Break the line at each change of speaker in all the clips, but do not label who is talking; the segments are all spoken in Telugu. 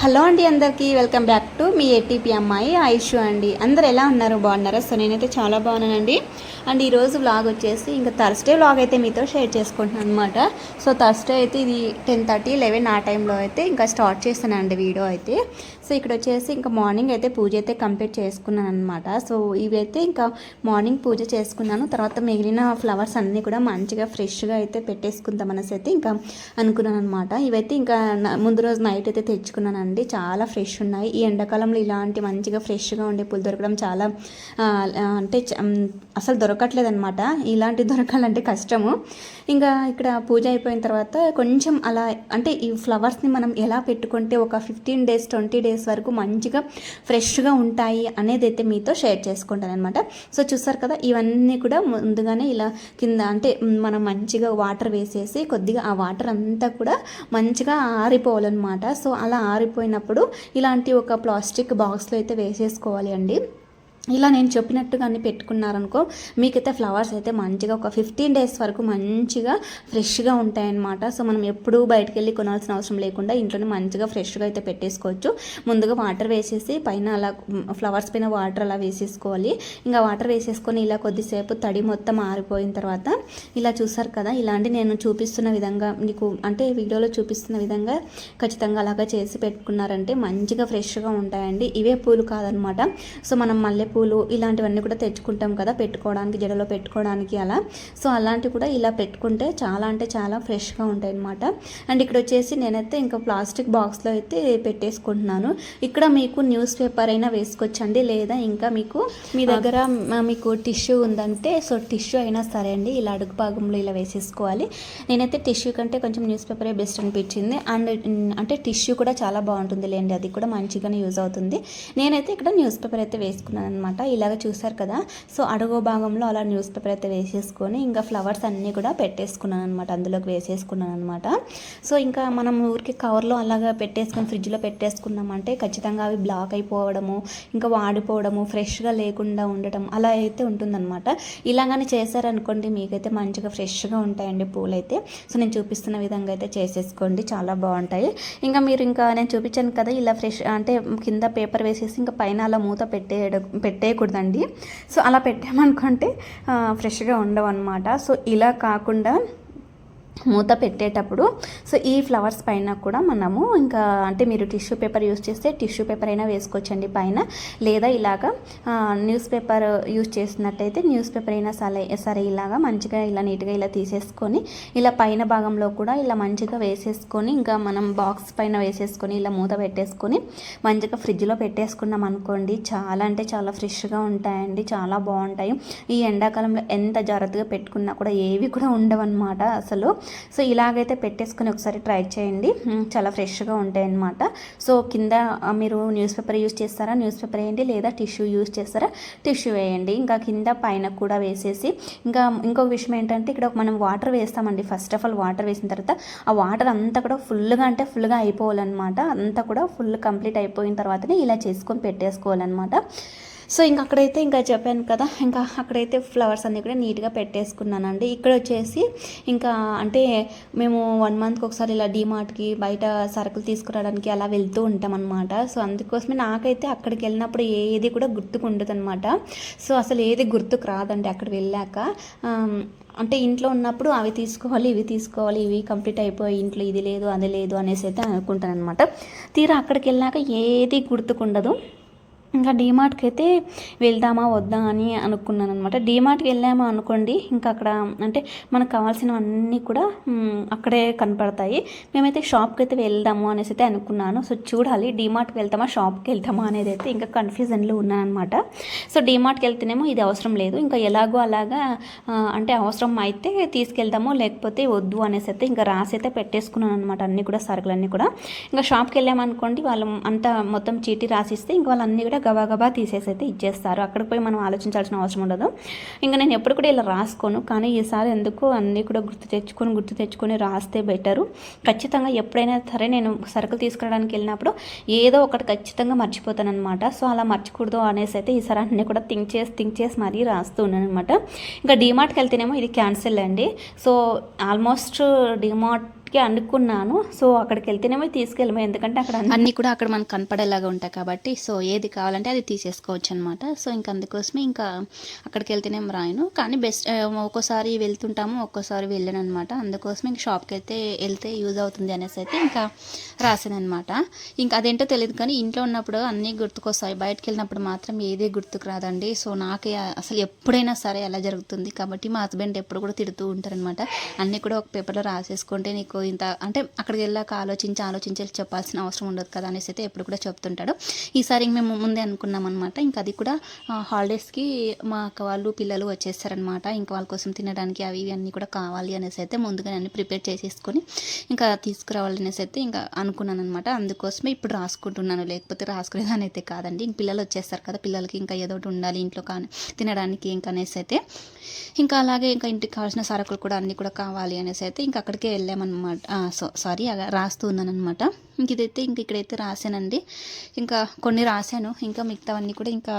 హలో అండి, అందరికీ welcome back to me ATP అమ్మాయి ఐషు అండి. అందరు ఎలా ఉన్నారు, బాగున్నారా? సో నేనైతే చాలా బాగున్నానండి. అండ్ ఈరోజు వ్లాగ్ వచ్చేసి ఇంకా థర్స్డే వ్లాగ్ అయితే మీతో షేర్ చేసుకుంటున్నాను అనమాట. సో థర్స్డే అయితే ఇది 10:30, 11 ఆ టైంలో అయితే ఇంకా స్టార్ట్ చేస్తానండి వీడియో అయితే. సో ఇక్కడ వచ్చేసి ఇంకా మార్నింగ్ అయితే పూజ అయితే కంప్లీట్ చేసుకున్నాను అనమాట. సో ఇవైతే ఇంకా మార్నింగ్ పూజ చేసుకున్నాను. తర్వాత మిగిలిన ఫ్లవర్స్ అన్నీ కూడా మంచిగా ఫ్రెష్గా అయితే పెట్టేసుకుందాం అనేసి అయితే ఇంకా అనుకున్నాను అనమాట. ఇవైతే ఇంకా ముందు రోజు నైట్ అయితే తెచ్చుకున్నాను అండి. చాలా ఫ్రెష్ ఉన్నాయి. ఈ ఎండాకాలంలో ఇలాంటి మంచిగా ఫ్రెష్గా ఉండే పూలు దొరకడం చాలా అంటే అసలు దొరకట్లేదు అనమాట. ఇలాంటి దొరకాలంటే కష్టము. ఇంకా ఇక్కడ పూజ అయిపోయిన తర్వాత కొంచెం అలా అంటే ఈ ఫ్లవర్స్ని మనం ఎలా పెట్టుకుంటే ఒక 15 days 20 days వరకు మంచిగా ఫ్రెష్గా ఉంటాయి అనేది అయితే మీతో షేర్ చేసుకుంటాను అనమాట. సో చూస్తారు కదా, ఇవన్నీ కూడా ముందుగానే ఇలా కింద అంటే మనం మంచిగా వాటర్ వేసేసి కొద్దిగా ఆ వాటర్ అంతా కూడా మంచిగా ఆరిపోవాలన్నమాట. సో అలా ఆరిపోయినప్పుడు ఇలాంటి ఒక ప్లాస్టిక్ బాక్స్లో అయితే వేసేసుకోవాలి అండి. ఇలా నేను చెప్పినట్టుగా అన్ని పెట్టుకున్నారనుకో మీకైతే ఫ్లవర్స్ అయితే మంచిగా ఒక 15 days వరకు మంచిగా ఫ్రెష్గా ఉంటాయన్నమాట. సో మనం ఎప్పుడూ బయటకు వెళ్ళి కొనాల్సిన అవసరం లేకుండా ఇంట్లోనే మంచిగా ఫ్రెష్గా అయితే పెట్టేసుకోవచ్చు. ముందుగా వాటర్ వేసేసి పైన అలా ఫ్లవర్స్ పైన వాటర్ అలా వేసేసుకోవాలి. ఇంకా వాటర్ వేసేసుకొని ఇలా కొద్దిసేపు తడి మొత్తం ఆరిపోయిన తర్వాత ఇలా చూసారు కదా, ఇలాంటి నేను చూపిస్తున్న విధంగా మీకు అంటే వీడియోలో చూపిస్తున్న విధంగా ఖచ్చితంగా అలాగా చేసి పెట్టుకున్నారంటే మంచిగా ఫ్రెష్గా ఉంటాయండి. ఇవే పూలు కాదనమాట. సో మనం మళ్ళీ పూలు ఇలాంటివన్నీ కూడా తెచ్చుకుంటాం కదా పెట్టుకోవడానికి, జడలో పెట్టుకోవడానికి అలా. సో అలాంటివి కూడా ఇలా పెట్టుకుంటే చాలా అంటే చాలా ఫ్రెష్గా ఉంటాయి అన్నమాట. అండ్ ఇక్కడ వచ్చేసి నేనైతే ఇంకా ప్లాస్టిక్ బాక్స్లో అయితే పెట్టేసుకుంటున్నాను. ఇక్కడ మీకు న్యూస్ పేపర్ అయినా వేసుకోవచ్చండి, లేదా ఇంకా మీకు మీ దగ్గర మీకు టిష్యూ ఉందంటే సో టిష్యూ అయినా సరే అండి, ఇలా అడుగు భాగంలో ఇలా వేసేసుకోవాలి. నేనైతే టిష్యూ కంటే కొంచెం న్యూస్ పేపరే బెస్ట్ అనిపించింది. అండ్ అంటే టిష్యూ కూడా చాలా బాగుంటుంది లేండి, అది కూడా మంచిగానే యూజ్ అవుతుంది. నేనైతే ఇక్కడ న్యూస్ పేపర్ అయితే వేసుకున్నాను అనమాట. ఇలాగ చూసారు కదా. సో అడుగు భాగంలో అలా న్యూస్ పేపర్ అయితే వేసేసుకొని ఇంకా ఫ్లవర్స్ అన్నీ కూడా పెట్టేసుకున్నాను అనమాట, అందులోకి వేసేసుకున్నాను అనమాట. సో ఇంకా మనం ఊరికి కవర్లో అలాగా పెట్టేసుకొని ఫ్రిడ్జ్లో పెట్టేసుకున్నామంటే ఖచ్చితంగా అవి బ్లాక్ అయిపోవడము, ఇంకా వాడిపోవడము, ఫ్రెష్గా లేకుండా ఉండటం అలా అయితే ఉంటుందన్నమాట. ఇలాగని చేశారనుకోండి మీకైతే మంచిగా ఫ్రెష్గా ఉంటాయండి పూలు అయితే. సో నేను చూపిస్తున్న విధంగా అయితే చేసేసుకోండి, చాలా బాగుంటాయి. ఇంకా మీరు ఇంకా నేను చూపించాను కదా ఇలా ఫ్రెష్ అంటే కింద పేపర్ వేసేసి ఇంకా పైన అలా మూత పెట్టేయకూడదండి. సో అలా పెట్టామనుకుంటే ఫ్రెష్గా ఉండవు అనమాట. సో ఇలా కాకుండా మూత పెట్టేటప్పుడు సో ఈ ఫ్లవర్స్ పైన కూడా మనము ఇంకా అంటే మీరు టిష్యూ పేపర్ యూస్ చేస్తే టిష్యూ పేపర్ అయినా వేసుకోవచ్చండి పైన, లేదా ఇలాగా న్యూస్ పేపర్ యూస్ చేసినట్టయితే న్యూస్ పేపర్ అయినా సరే ఇలాగా మంచిగా ఇలా నీట్గా ఇలా తీసేసుకొని ఇలా పైన భాగంలో కూడా ఇలా మంచిగా వేసేసుకొని ఇంకా మనం బాక్స్ పైన వేసేసుకొని ఇలా మూత పెట్టేసుకొని మంచిగా ఫ్రిడ్జ్లో పెట్టేసుకున్నాం అనుకోండి, చాలా అంటే చాలా ఫ్రెష్గా ఉంటాయండి, చాలా బాగుంటాయి. ఈ ఎండాకాలంలో ఎంత జాగ్రత్తగా పెట్టుకున్నా కూడా ఏవి కూడా ఉండవన్నమాట అసలు. సో ఇలాగైతే పెట్టేసుకొని ఒకసారి ట్రై చేయండి, చాలా ఫ్రెష్గా ఉంటాయి అన్నమాట. సో కింద మీరు న్యూస్ పేపర్ యూజ్ చేస్తారా న్యూస్ పేపర్ వేయండి, లేదా టిష్యూ యూజ్ చేస్తారా టిష్యూ వేయండి. ఇంకా కింద పైన కూడా వేసేసి ఇంకా ఇంకొక విషయం ఏంటంటే ఇక్కడ మనం వాటర్ వేస్తామండి. ఫస్ట్ ఆఫ్ ఆల్ వాటర్ వేసిన తర్వాత ఆ వాటర్ అంతా కూడా ఫుల్గా అయిపోవాలన్నమాట. అంతా కూడా ఫుల్ కంప్లీట్ అయిపోయిన తర్వాతనే ఇలా చేసుకొని పెట్టేసుకోవాలన్నమాట. సో ఇంకా అక్కడైతే ఇంకా చెప్పాను కదా, ఇంకా అక్కడైతే ఫ్లవర్స్ అన్నీ కూడా నీట్గా పెట్టేసుకున్నానండి. ఇక్కడ వచ్చేసి ఇంకా అంటే మేము 1 monthకి ఒకసారి ఇలా డీమార్ట్కి బయట సరుకులు తీసుకురావడానికి అలా వెళ్తూ ఉంటాం అనమాట. సో అందుకోసమే నాకైతే అక్కడికి వెళ్ళినప్పుడు ఏది కూడా గుర్తుకు ఉండదు అనమాట. సో అసలు ఏది గుర్తుకు రాదండి అక్కడ వెళ్ళాక. అంటే ఇంట్లో ఉన్నప్పుడు అవి తీసుకోవాలి ఇవి తీసుకోవాలి, ఇవి కంప్లీట్ అయిపోయి ఇంట్లో ఇది లేదు అది లేదు అనేసి అయితే అనుకుంటాను అనమాట. తీరా అక్కడికి వెళ్ళాక ఏది గుర్తుకుండదు. ఇంకా డీమార్ట్కి అయితే వెళ్దామా వద్దా అని అనుకున్నాను అనమాట. డీమార్ట్కి వెళ్ళామా అనుకోండి, ఇంకా అక్కడ అంటే మనకు కావాల్సినవన్నీ కూడా అక్కడే కనపడతాయి. మేమైతే షాప్కి అయితే వెళ్దాము అనేసి అయితే అనుకున్నాను. సో చూడాలి డీమార్ట్కి వెళ్తామా షాప్కి వెళ్తామా అనేది అయితే ఇంకా కన్ఫ్యూజన్లో ఉన్నాను అనమాట. సో డీమార్ట్కి వెళ్తేనేమో ఇది అవసరం లేదు, ఇంకా ఎలాగో అలాగా అంటే అవసరం అయితే తీసుకెళ్దాము లేకపోతే వద్దు అనేసి అయితే ఇంకా రాసి అయితే పెట్టేసుకున్నాను అనమాట. అన్నీ కూడా సరుకులన్నీ కూడా ఇంకా షాప్కి వెళ్ళామనుకోండి వాళ్ళు అంతా మొత్తం చీటీ రాసిస్తే ఇంకా వాళ్ళన్నీ కూడా గబా తీసేసి అయితే ఇచ్చేస్తారు. అక్కడికి పోయి మనం ఆలోచించాల్సిన అవసరం ఉండదు. ఇంకా నేను ఎప్పుడు కూడా ఇలా రాసుకోను, కానీ ఈసారి ఎందుకు అన్నీ కూడా గుర్తు తెచ్చుకొని రాస్తే బెటరు. ఖచ్చితంగా ఎప్పుడైనా సరే నేను సరుకులు తీసుకురావడానికి వెళ్ళినప్పుడు ఏదో ఒకటి ఖచ్చితంగా మర్చిపోతాను అనమాట. సో అలా మర్చికూడదు అనేసి అయితే ఈసారి అన్నీ కూడా థింక్ చేసి మరీ రాస్తూ ఉన్నాను అనమాట. ఇంకా డీమార్ట్కి వెళ్తేనేమో ఇది క్యాన్సిల్ అండి. సో ఆల్మోస్ట్ డీమార్ట్ అనుకున్నాను. సో అక్కడికి వెళ్తేనేమో తీసుకెళ్ళము, ఎందుకంటే అక్కడ అన్నీ కూడా అక్కడ మనకు కనపడేలాగా ఉంటాయి కాబట్టి. సో ఏది కావాలంటే అది తీసేసుకోవచ్చు అనమాట. సో ఇంకా అందుకోసమే ఇంకా అక్కడికి వెళ్తేనేమో రాయను, కానీ బెస్ట్ ఒక్కోసారి వెళ్తుంటాము, ఒక్కోసారి వెళ్ళను అనమాట. అందుకోసమే ఇంక షాప్కి అయితే వెళ్తే యూజ్ అవుతుంది అనేసి అయితే ఇంకా రాసాను అనమాట. ఇంకా అదేంటో తెలియదు కానీ ఇంట్లో ఉన్నప్పుడు అన్నీ గుర్తుకొస్తాయి, బయటకు వెళ్ళినప్పుడు మాత్రం ఏది గుర్తుకు రాదండి. సో నాకే అసలు ఎప్పుడైనా సరే అలా జరుగుతుంది కాబట్టి మా హస్బెండ్ ఎప్పుడు కూడా తిడుతూ ఉంటారనమాట. అన్నీ కూడా ఒక పేపర్లో రాసేసుకుంటే నీకు ఇంత అంటే అక్కడికి వెళ్ళాక ఆలోచించి చెప్పాల్సిన అవసరం ఉండదు కదా అనేసి అయితే ఎప్పుడు కూడా చెప్తుంటాడు. ఈసారి మేము ముందే అనుకున్నాం అనమాట. ఇంకా అది కూడా హాలిడేస్కి మా అక్క వాళ్ళు పిల్లలు వచ్చేస్తారనమాట. ఇంకా వాళ్ళ కోసం తినడానికి అవి ఇవి అన్నీ కూడా కావాలి అనేసి అయితే ముందుగా అన్ని ప్రిపేర్ చేసేసుకొని ఇంకా తీసుకురావాలి అనేసి అయితే ఇంకా అనుకున్నాను అనమాట. అందుకోసమే ఇప్పుడు రాసుకుంటున్నాను, లేకపోతే రాసుకునేదాని అయితే కాదండి. ఇంక పిల్లలు వచ్చేస్తారు కదా, పిల్లలకి ఇంకా ఏదో ఒకటి ఉండాలి ఇంట్లో కానీ తినడానికి ఇంకా అనేసి అయితే ఇంకా అలాగే ఇంకా ఇంటికి కావాల్సిన సరుకులు కూడా అన్నీ కూడా కావాలి అనేసి అయితే ఇంకా అక్కడికే వెళ్ళామన్నమాట. సారీ అలా రాస్తూ ఉన్నానమాట. ఇంక ఇదైతే ఇక్కడైతే రాశానండి. ఇంకా కొన్ని రాశాను, ఇంకా మిగతావన్నీ కూడా ఇంకా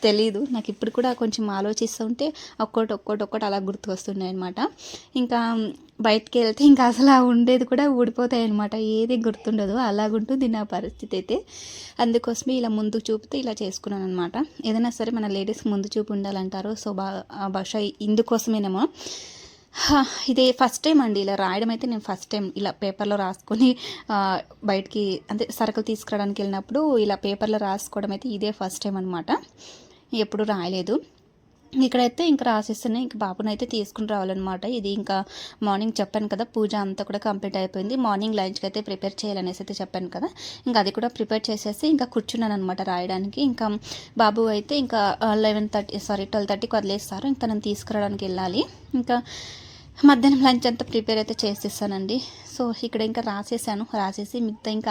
తెలీదు నాకు. ఇప్పుడు కూడా కొంచెం ఆలోచిస్తూ ఉంటే ఒక్కొక్కటి అలా గుర్తు వస్తున్నాయి అనమాట. ఇంకా బయటికి వెళ్తే ఇంకా అసలు ఉండేది కూడా ఊడిపోతాయి అనమాట, ఏది గుర్తుండదు, అలాగుంటుంది నా పరిస్థితి అయితే. అందుకోసమే ఇలా ముందు చూపితే ఇలా చేసుకున్నాను అనమాట. ఏదైనా సరే మన లేడీస్కి ముందు చూపు ఉండాలంటారు. సో బహుశా ఇందుకోసమేనేమో. ఇదే ఫస్ట్ టైం అండి ఇలా రాయడం అయితే. నేను ఫస్ట్ టైం ఇలా పేపర్లో రాసుకొని బయటికి అంటే సరుకులు తీసుకురావడానికి వెళ్ళినప్పుడు ఇలా పేపర్లో రాసుకోవడం అయితే ఇదే ఫస్ట్ టైం అనమాట. ఎప్పుడు రాయలేదు. ఇక్కడైతే ఇంకా రాసేస్తున్నాయి. ఇంక బాబుని అయితే తీసుకుని రావాలన్నమాట. ఇది ఇంకా మార్నింగ్ చెప్పాను కదా, పూజ అంతా కూడా కంప్లీట్ అయిపోయింది. మార్నింగ్ లంచ్కి అయితే ప్రిపేర్ చేయాలనేసి అయితే చెప్పాను కదా, ఇంకా అది కూడా ప్రిపేర్ చేసేసి ఇంకా కూర్చున్నాను అనమాట రాయడానికి. ఇంకా బాబు అయితే ఇంకా 12:30కి వదిలేస్తారు. ఇంకా తనని తీసుకురావడానికి వెళ్ళాలి. ఇంకా మధ్యాహ్నం లంచ్ అంతా ప్రిపేర్ అయితే చేసేసానండి. సో ఇక్కడ ఇంకా రాసేసి మిగతా ఇంకా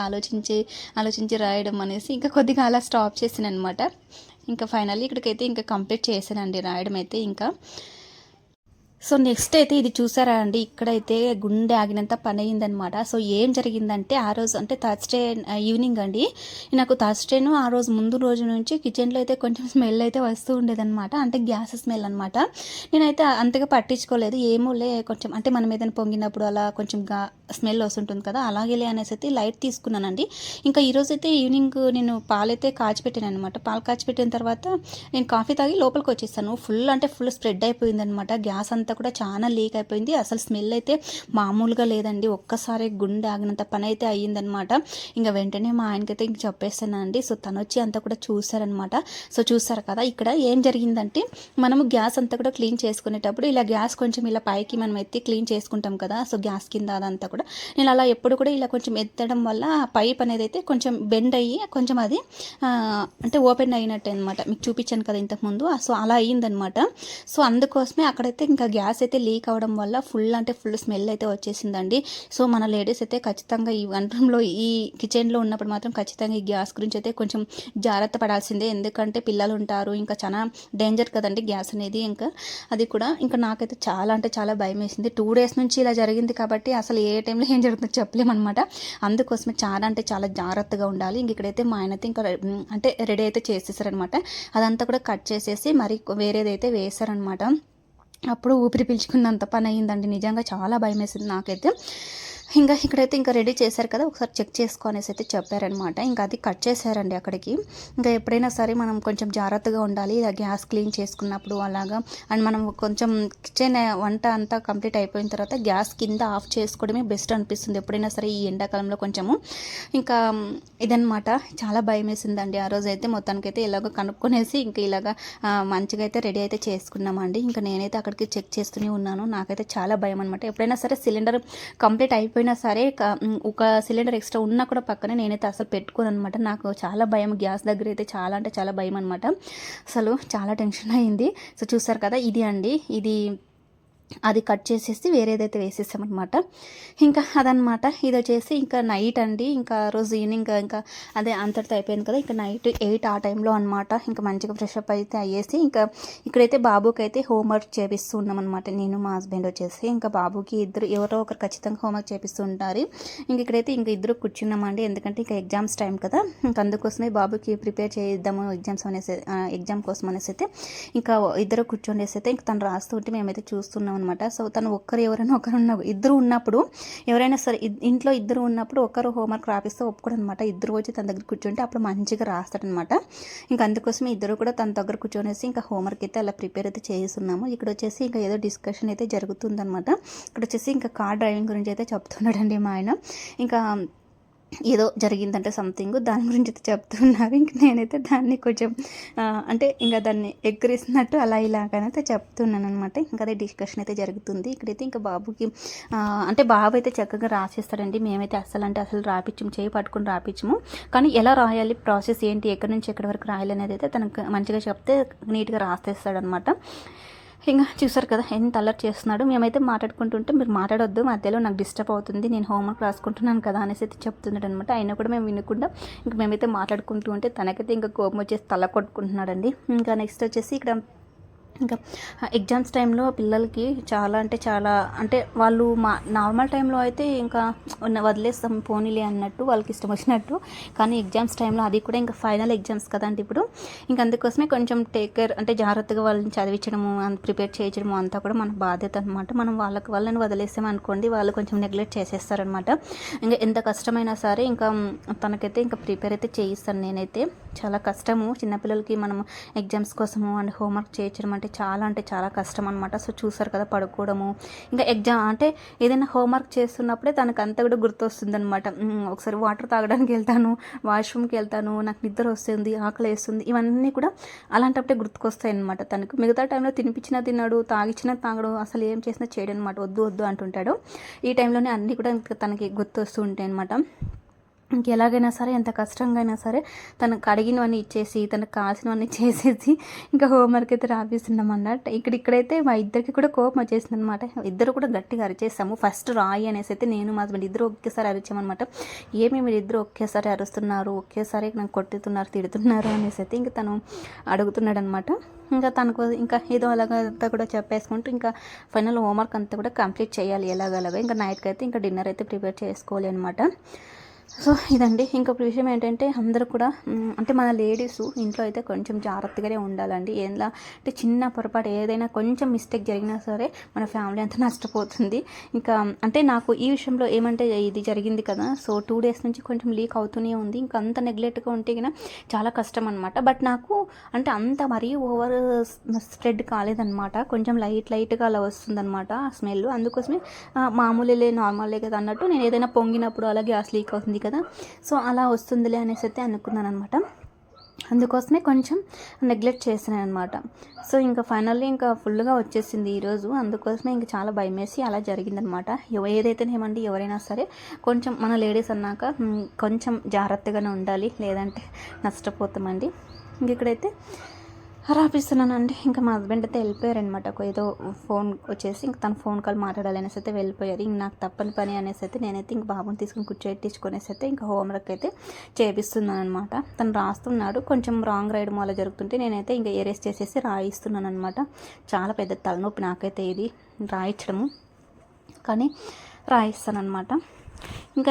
ఆలోచించి రాయడం అనేసి ఇంకా కొద్దిగా అలా స్టాప్ చేసాను అనమాట. ఇంకా ఫైనల్లీ ఇక్కడికైతే ఇంకా కంప్లీట్ చేశానండి రాయడం అయితే. ఇంకా సో నెక్స్ట్ అయితే ఇది చూసారా అండి, ఇక్కడైతే గుండె ఆగినంత పని అయిందనమాట. సో ఏం జరిగిందంటే ఆ రోజు అంటే థర్స్డే ఈవినింగ్ అండి, నాకు థర్స్డేను ఆ రోజు ముందు రోజు నుంచి కిచెన్లో అయితే కొంచెం స్మెల్ అయితే వస్తూ ఉండేదన్నమాట. అంటే గ్యాస్ స్మెల్ అనమాట. నేనైతే అంతగా పట్టించుకోలేదు, ఏమోలే కొంచెం అంటే మనం ఏదైనా పొంగినప్పుడు అలా కొంచెం స్మెల్ వస్తుంటుంది కదా, అలాగేలే అనేసి అయితే లైట్ తీసుకున్నానండి. ఇంకా ఈరోజు అయితే ఈవినింగ్ నేను పాలైతే కాచిపెట్టాను అనమాట. పాలు కాచిపెట్టిన తర్వాత నేను కాఫీ తాగి లోపలికి వచ్చేసాను. ఫుల్ స్ప్రెడ్ అయిపోయిందనమాట. గ్యాస్ అంతా కూడా చాలా లీక్ అయిపోయింది. అసలు స్మెల్ అయితే మామూలుగా లేదండి. ఒక్కసారి గుండె ఆగినంత పని అయితే అయ్యిందనమాట. ఇంకా వెంటనే మా ఆయనకైతే ఇంక చెప్పేస్తానండి. సో తను వచ్చి అంతా కూడా చూసారనమాట. సో చూసారు కదా ఇక్కడ ఏం జరిగిందంటే, మనము గ్యాస్ అంతా కూడా క్లీన్ చేసుకునేటప్పుడు ఇలా గ్యాస్ కొంచెం ఇలా పైకి మనం ఎత్తి క్లీన్ చేసుకుంటాం కదా, సో గ్యాస్ కింద అదంతా కూడా నేను అలా ఎప్పుడు కూడా ఇలా కొంచెం ఎత్తడం వల్ల ఆ పైప్ అనేది అయితే కొంచెం బెండ్ అయ్యి కొంచెం అది అంటే ఓపెన్ అయినట్టు అనమాట. మీకు చూపించాను కదా ఇంతకుముందు. సో అలా అయ్యిందనమాట. సో అందుకోసమే అక్కడైతే ఇంకా గ్యాస్ అయితే లీక్ అవ్వడం వల్ల ఫుల్ స్మెల్ అయితే వచ్చేసిందండి. సో మన లేడీస్ అయితే ఖచ్చితంగా ఈ వంట రూమ్లో ఈ కిచెన్లో ఉన్నప్పుడు మాత్రం ఖచ్చితంగా ఈ గ్యాస్ గురించి అయితే కొంచెం జాగ్రత్త పడాల్సిందే. ఎందుకంటే పిల్లలు ఉంటారు, ఇంకా చాలా డేంజర్ కదండి గ్యాస్ అనేది. ఇంకా అది కూడా ఇంకా నాకైతే చాలా అంటే చాలా భయం వేసింది. 2 days నుంచి ఇలా జరిగింది కాబట్టి అసలు ఏ టైంలో ఏం జరుగుతుందో చెప్పలేమన్నమాట. అందుకోసమే చాలా అంటే చాలా జాగ్రత్తగా ఉండాలి. ఇంక ఇక్కడైతే మా ఆయన అయితే ఇంకా అంటే రెడీ అయితే చేసేసారనమాట. అదంతా కూడా కట్ చేసేసి మరి వేరేదైతే వేసారనమాట. అప్పుడు ఊపిరి పీల్చుకున్నంత పని అయ్యిందండి. నిజంగా చాలా భయం వేసింది నాకైతే. ఇంకా ఇక్కడైతే ఇంకా రెడీ చేశారు కదా, ఒకసారి చెక్ చేసుకో అనేసి అయితే చెప్పారనమాట. ఇంకా అది కట్ చేశారండి అక్కడికి. ఇంకా ఎప్పుడైనా సరే మనం కొంచెం జాగ్రత్తగా ఉండాలి ఇలా గ్యాస్ క్లీన్ చేసుకున్నప్పుడు అలాగా. అండ్ మనం కొంచెం కిచెన్ వంట అంతా కంప్లీట్ అయిపోయిన తర్వాత గ్యాస్ కింద ఆఫ్ చేసుకోవడమే బెస్ట్ అనిపిస్తుంది ఎప్పుడైనా సరే ఈ ఎండాకాలంలో కొంచెము. ఇంకా ఇదనమాట, చాలా భయం వేసిందండి ఆ రోజు అయితే. మొత్తానికైతే ఇలాగ కనుక్కొనేసి ఇంకా ఇలాగా మంచిగా అయితే రెడీ అయితే చేసుకున్నామండి. ఇంకా నేనైతే అక్కడికి చెక్ చేస్తూనే ఉన్నాను. నాకైతే చాలా భయం అనమాట. ఎప్పుడైనా సరే సిలిండర్ కంప్లీట్ అయిపోయినా సరే ఒక సిలిండర్ ఎక్స్ట్రా ఉన్నా కూడా పక్కనే నేనైతే అసలు పెట్టుకోను అనమాట. నాకు చాలా భయం గ్యాస్ దగ్గర అయితే, చాలా అంటే చాలా భయం అనమాట. అసలు చాలా టెన్షన్ అయింది. సో చూసారు కదా, ఇది అండి, ఇది అది కట్ చేసేసి వేరేదైతే వేసేసామన్నమాట. ఇంకా అదనమాట. ఇది వచ్చేసి ఇంకా నైట్ అండి. ఇంకా రోజు ఈవినింగ్ ఇంకా అదే అంతటితో అయిపోయింది కదా, ఇంకా నైట్ 8 ఆ టైంలో అనమాట. ఇంకా మంచిగా ఫ్రెష్ అప్ అయితే అయ్యేసి ఇంకా ఇక్కడైతే బాబుకి అయితే హోంవర్క్ చేపిస్తూ ఉన్నామన్నమాట. నేను మా హస్బెండ్ వచ్చేసి ఇంకా బాబుకి ఎవరో ఒకరు ఖచ్చితంగా హోంవర్క్ చేపిస్తూ ఉంటారు. ఇంక ఇక్కడైతే ఇంకా ఇద్దరు కూర్చున్నామండి. ఎందుకంటే ఇంకా ఎగ్జామ్స్ టైం కదా, ఇంకా అందుకోసమే బాబుకి ప్రిపేర్ చేద్దాము ఎగ్జామ్ కోసం అనేసి అయితే ఇంకా ఇద్దరు కూర్చొని అయితే ఇంకా తను రాస్తూ ఉంటే మేమైతే చూస్తున్నాం అనమాట. సో తను ఎవరైనా ఇద్దరు ఉన్నప్పుడు ఎవరైనా సరే ఇంట్లో ఇద్దరు ఉన్నప్పుడు ఒకరు హోంవర్క్ రాపిస్తే ఒప్పుకోడు అనమాట. ఇద్దరు వచ్చి తన దగ్గర కూర్చుంటే అప్పుడు మంచిగా రాస్తాడనమాట. ఇంకా అందుకోసం ఇద్దరు కూడా తన దగ్గర కూర్చొనేసి ఇంకా హోంవర్క్ అయితే అలా ప్రిపేర్ అయితే చేస్తున్నాము. ఇక్కడ వచ్చేసి ఇంకా ఏదో డిస్కషన్ అయితే జరుగుతుందనమాట. ఇక్కడ వచ్చేసి ఇంకా కార్ డ్రైవింగ్ గురించి అయితే చెప్తున్నాడండి మా ఆయన. ఇంకా ఏదో జరిగిందంటే సంథింగ్ దాని గురించి అయితే చెప్తున్నారు. ఇంక నేనైతే దాన్ని కొంచెం అంటే ఇంకా దాన్ని ఎక్కిరిస్తున్నట్టు అలా ఇలాగనైతే చెప్తున్నాను అనమాట. ఇంకా అదే డిస్కషన్ అయితే జరుగుతుంది. ఇక్కడైతే ఇంకా బాబుకి అంటే బాబు అయితే చక్కగా రాసేస్తాడండి. మేమైతే అసలు రాపించము, చేయి పట్టుకుని రాపించము. కానీ ఎలా రాయాలి, ప్రాసెస్ ఏంటి, ఎక్కడి నుంచి ఎక్కడి వరకు రాయాలి అనేది అయితే తనకు మంచిగా చెప్తే నీట్గా రాసేస్తాడనమాట. ఇంకా చూసారు కదా ఎంత అలర్ట్ చేస్తున్నాడు. మేమైతే మాట్లాడుకుంటుంటే మీరు మాట్లాడొద్దు, మధ్యలో నాకు డిస్టర్బ్ అవుతుంది, నేను హోంవర్క్ రాసుకుంటున్నాను కదా అనేసి అయితే చెప్తున్నాడు అనమాట. అయినా కూడా మేము వినకుండా ఇంకా మేమైతే మాట్లాడుకుంటూ ఉంటే తనకైతే ఇంకా కోపం వచ్చేసి తల కొట్టుకుంటున్నాడండి. ఇంకా నెక్స్ట్ వచ్చేసి ఇక్కడ ఇంకా ఎగ్జామ్స్ టైంలో పిల్లలకి అంటే వాళ్ళు నార్మల్ టైంలో అయితే ఇంకా వదిలేస్తాం పోనీలే అన్నట్టు వాళ్ళకి ఇష్టం వచ్చినట్టు. కానీ ఎగ్జామ్స్ టైంలో అది కూడా ఇంకా ఫైనల్ ఎగ్జామ్స్ కదండి ఇప్పుడు. ఇంకా అందుకోసమే కొంచెం టేక్ కేర్ అంటే జాగ్రత్తగా వాళ్ళని చదివించడము, ప్రిపేర్ చేయించడము అంతా కూడా మన బాధ్యత అనమాట. మనం వాళ్ళని వదిలేసామనుకోండి వాళ్ళు కొంచెం నెగ్లెక్ట్ చేసేస్తారనమాట. ఇంకా ఎంత కష్టమైనా సరే ఇంకా తనకైతే ఇంకా ప్రిపేర్ అయితే చేయిస్తాను నేనైతే. చాలా కష్టము చిన్నపిల్లలకి మనం ఎగ్జామ్స్ కోసము అండ్ హోంవర్క్ చేయించడం అంటే చాలా కష్టం అనమాట. సో చూసారు కదా పడుకోవడము, ఇంకా ఎగ్జామ్ అంటే ఏదైనా హోంవర్క్ చేస్తున్నప్పుడే తనకు అంతా కూడా గుర్తొస్తుంది అనమాట. ఒకసారి వాటర్ తాగడానికి వెళ్తాను, వాష్రూమ్కి వెళ్తాను, నాకు నిద్ర వస్తుంది, ఆకలి వేస్తుంది, ఇవన్నీ కూడా అలాంటప్పుడే గుర్తుకొస్తాయి అనమాట తనకు. మిగతా టైంలో తినిపించినా తిన్నాడు, తాగిచ్చినా తాగడు, అసలు ఏం చేసినా చేయడు అనమాట. వద్దు అంటుంటాడు. ఈ టైంలోనే అన్నీ కూడా తనకి గుర్తొస్తూ ఉంటాయి అనమాట. ఇంకెలాగైనా సరే ఎంత కష్టంగా అయినా సరే తనకు అడిగినవన్నీ ఇచ్చేసి తనకు కావాల్సినవన్నీ చేసేసి ఇంకా హోంవర్క్ అయితే రాపిస్తున్నాం అన్నట్టు. ఇక్కడైతే మా ఇద్దరికి కూడా కోపం వచ్చేసింది అనమాట. ఇద్దరు కూడా గట్టిగా అరిచేస్తాము. ఫస్ట్ రాయి అనేసి అయితే నేను మా హస్బెండ్ ఇద్దరు ఒకేసారి అరిచామన్నమాట. మీరు ఇద్దరు ఒకేసారి అరుస్తున్నారు, ఒకేసారి నాకు కొట్టుతున్నారు, తిడుతున్నారు అనేసి అయితే ఇంకా తను అడుగుతున్నాడు అనమాట. ఇంకా తనకు ఇంకా ఏదో అలాగంతా కూడా చెప్పేసుకుంటూ ఇంకా ఫైనల్ హోంవర్క్ అంతా కూడా కంప్లీట్ చేయాలి ఎలాగలాగా. ఇంకా నైట్కి అయితే ఇంకా డిన్నర్ అయితే ప్రిపేర్ చేసుకోవాలి అనమాట. సో ఇదండి. ఇంకొక విషయం ఏంటంటే అందరూ కూడా అంటే మన లేడీస్ ఇంట్లో అయితే కొంచెం జాగ్రత్తగానే ఉండాలండి. ఎలా అంటే చిన్న పొరపాటు ఏదైనా కొంచెం మిస్టేక్ జరిగినా సరే మన ఫ్యామిలీ అంతా నష్టపోతుంది. ఇంకా అంటే నాకు ఈ విషయంలో ఏమంటే ఇది జరిగింది కదా, సో 2 days నుంచి కొంచెం లీక్ అవుతూనే ఉంది. ఇంకా అంత నెగ్లెక్ట్గా ఉంటే కన్నా చాలా కష్టం అనమాట. బట్ నాకు అంటే అంత మరీ ఓవర్ స్ప్రెడ్ కాలేదన్నమాట. కొంచెం లైట్గా అలా వస్తుందన్నమాట స్మెల్. అందుకోసమే మామూలులే నార్మల్లే కదా అన్నట్టు నేను ఏదైనా పొంగినప్పుడు అలా గ్యాస్ లీక్ అవుతుంది కదా, సో అలా వస్తుందిలే అనేసి అయితే అనుకున్నాను అనమాట. అందుకోసమే కొంచెం నెగ్లెక్ట్ చేసినాను అనమాట. సో ఇంకా ఫైనల్లీ ఇంకా ఫుల్గా వచ్చేసింది ఈరోజు. అందుకోసమే ఇంకా చాలా భయమేసి అలా జరిగిందనమాట. ఏదైతేనేమండి ఎవరైనా సరే కొంచెం మన లేడీస్ అన్నాక కొంచెం జాగ్రత్తగానే ఉండాలి, లేదంటే నష్టపోతామండి. ఇంక ఇక్కడైతే రాపిస్తున్నానండి. ఇంకా మా హస్బెండ్ అయితే వెళ్ళిపోయారనమాట. ఏదో ఫోన్ వచ్చేసి ఇంక తను ఫోన్ కాల్ మాట్లాడాలి అనేసి అయితే వెళ్ళిపోయారు. ఇంక నాకు తప్పని పని అనేసి అయితే నేనైతే ఇంక బాబుని తీసుకుని కూర్చోబెట్టించుకునేసి అయితే ఇంకా హోంవర్క్ అయితే చేపిస్తున్నాను అనమాట. తను రాస్తున్నాడు, కొంచెం రాంగ్ రాయడం అలా జరుగుతుంటే నేనైతే ఇంకా ఏరేస్ చేసేసి రాయిస్తున్నాను అనమాట. చాలా పెద్ద తలనొప్పి నాకైతే ఇది రాయించడము, కానీ రాయిస్తాను అనమాట. ఇంకా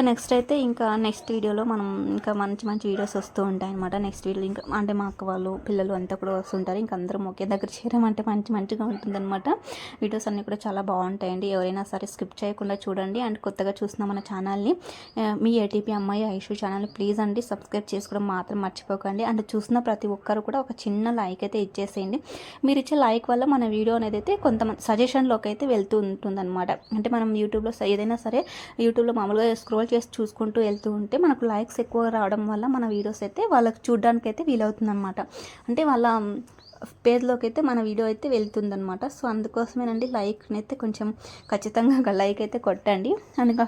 నెక్స్ట్ వీడియోలో మనం ఇంకా మంచి వీడియోస్ వస్తూ ఉంటాయి అనమాట. నెక్స్ట్ వీడియో ఇంకా అంటే మా అక్క వాళ్ళు పిల్లలు అంతా కూడా వస్తుంటారు. ఇంకా అందరం ఒకే దగ్గర చేరమంటే మంచిగా ఉంటుందన్నమాట. వీడియోస్ అన్నీ కూడా చాలా బాగుంటాయండి. ఎవరైనా సరే స్కిప్ చేయకుండా చూడండి. అండ్ కొత్తగా చూసిన మన ఛానల్ని మీ ఏటీపీ అమ్మాయి ఐషు ఛానల్ని ప్లీజ్ అండి సబ్స్క్రైబ్ చేసుకోవడం మాత్రం మర్చిపోకండి. అండ్ చూసిన ప్రతి ఒక్కరు కూడా ఒక చిన్న లైక్ అయితే ఇచ్చేసేయండి. మీరు ఇచ్చే లైక్ వల్ల మన వీడియో అనేది అయితే కొంతమంది సజెషన్లోకి అయితే వెళ్తూ ఉంటుందన్నమాట. అంటే మనం యూట్యూబ్లో ఏదైనా సరే యూట్యూబ్లో మామూలుగా స్క్రోల్ చేసి చూసుకుంటూ వెళ్తూ ఉంటే మనకు లైక్స్ ఎక్కువ రావడం వల్ల మన వీడియోస్ అయితే వాళ్ళకి చూడడానికి అయితే వీలవుతుంది అనమాట. అంటే వాళ్ళ పేజ్లోకి అయితే మన వీడియో అయితే వెళ్తుందనమాట. సో అందుకోసమేనండి లైక్ని అయితే కొంచెం ఖచ్చితంగా లైక్ అయితే కొట్టండి. అందుక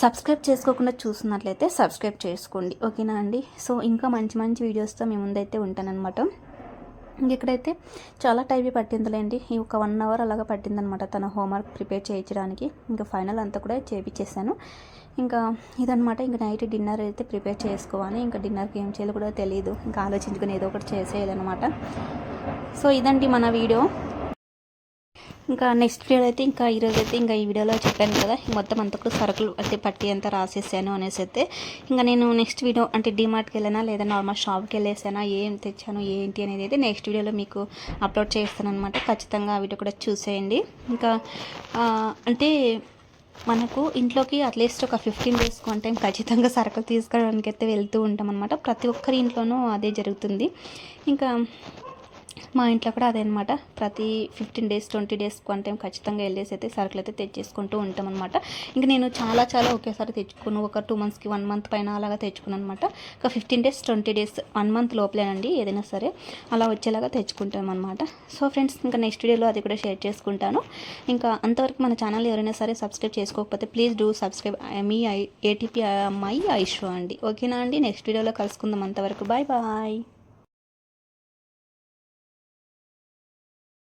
సబ్స్క్రైబ్ చేసుకోకుండా చూస్తున్నట్లయితే సబ్స్క్రైబ్ చేసుకోండి, ఓకేనా అండి. సో ఇంకా మంచి వీడియోస్తో మీ ముందైతే ఉంటానన్నమాట. ఇక్కడైతే చాలా టైం పట్టిందిలేండి. ఒక 1 hour అలాగా పట్టిందనమాట తన హోంవర్క్ ప్రిపేర్ చేయించడానికి. ఇంకా ఫైనల్ అంతా కూడా చేయించేసాను. ఇంకా ఇదనమాట. ఇంకా నైట్ డిన్నర్ అయితే ప్రిపేర్ చేసుకోవాలి. ఇంకా డిన్నర్కి ఏం చేయాలో కూడా తెలియదు. ఇంకా ఆలోచించుకుని ఏదో ఒకటి చేసేయాలన్నమాట. సో ఇదండి మన వీడియో. ఇంకా నెక్స్ట్ వీడియో అయితే ఇంకా ఈరోజు అయితే ఇంకా ఈ వీడియోలో చెప్పాను కదా మొత్తం అంతా కూడా సరుకులు అయితే పట్టి అంతా రాసేసాను అనేసి అయితే ఇంకా నేను నెక్స్ట్ వీడియో అంటే డిమార్ట్కి వెళ్ళానా లేదా నార్మల్ షాప్కి వెళ్ళేసానా ఏం తెచ్చాను ఏంటి అనేది అయితే నెక్స్ట్ వీడియోలో మీకు అప్లోడ్ చేస్తాను అనమాట. ఖచ్చితంగా ఆ వీడియో కూడా చూసేయండి. ఇంకా అంటే మనకు ఇంట్లోకి అట్లీస్ట్ ఒక 15 days టైం ఖచ్చితంగా సరుకులు తీసుకోవడానికి అయితే వెళ్తూ ఉంటాం అనమాట. ప్రతి ఒక్కరి ఇంట్లోనూ అదే జరుగుతుంది. ఇంకా మా ఇంట్లో కూడా అదే అనమాట. ప్రతి 15 days 20 days టైం ఖచ్చితంగా వెళ్ళేసి అయితే సరుకులు అయితే తెచ్చేసుకుంటూ ఉంటాం అనమాట. ఇంకా నేను చాలా ఒకేసారి తెచ్చుకున్నాను. ఒక 2 monthsకి 1 month పైన అలాగా తెచ్చుకున్నాను అనమాట. ఒక 15 days 20 days 1 month లోపలేనండి ఏదైనా సరే అలా వచ్చేలాగా తెచ్చుకుంటాం అనమాట. సో ఫ్రెండ్స్ ఇంకా నెక్స్ట్ వీడియోలో అది కూడా షేర్ చేసుకుంటాను. ఇంకా అంతవరకు మన ఛానల్ ఎవరైనా సరే సబ్స్క్రైబ్ చేసుకోకపోతే please do subscribe me ATP అమ్మాయి ఐషు అండి. ఓకేనా అండి? నెక్స్ట్ వీడియోలో కలుసుకుందాం. అంతవరకు బాయ్.